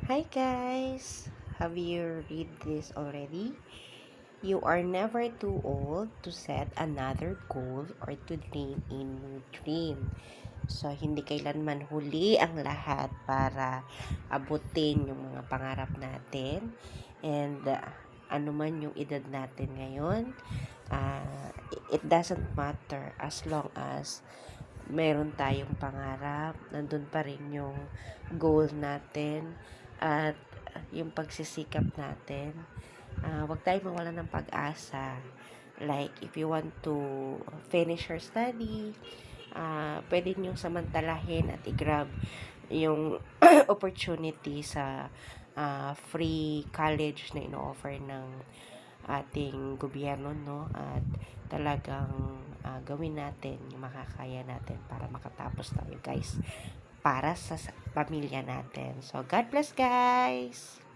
Hi guys! Have you read this already? You are never too old to set another goal or to dream a new dream. So, hindi kailanman huli ang lahat para abutin yung mga pangarap natin. And ano man yung edad natin ngayon, it doesn't matter as long as meron tayong pangarap, nandun pa rin yung goal natin at yung pagsisikap natin. Huwag tayong mawala ng pag-asa. Like, if you want to finish your study, pwede nyo samantalahin at i-grab yung opportunity sa free college na ino-offer ng ating gobyerno, no? At talagang gawin natin yung makakaya natin para makatapos tayo, guys, para sa pamilya natin. So, God bless, guys!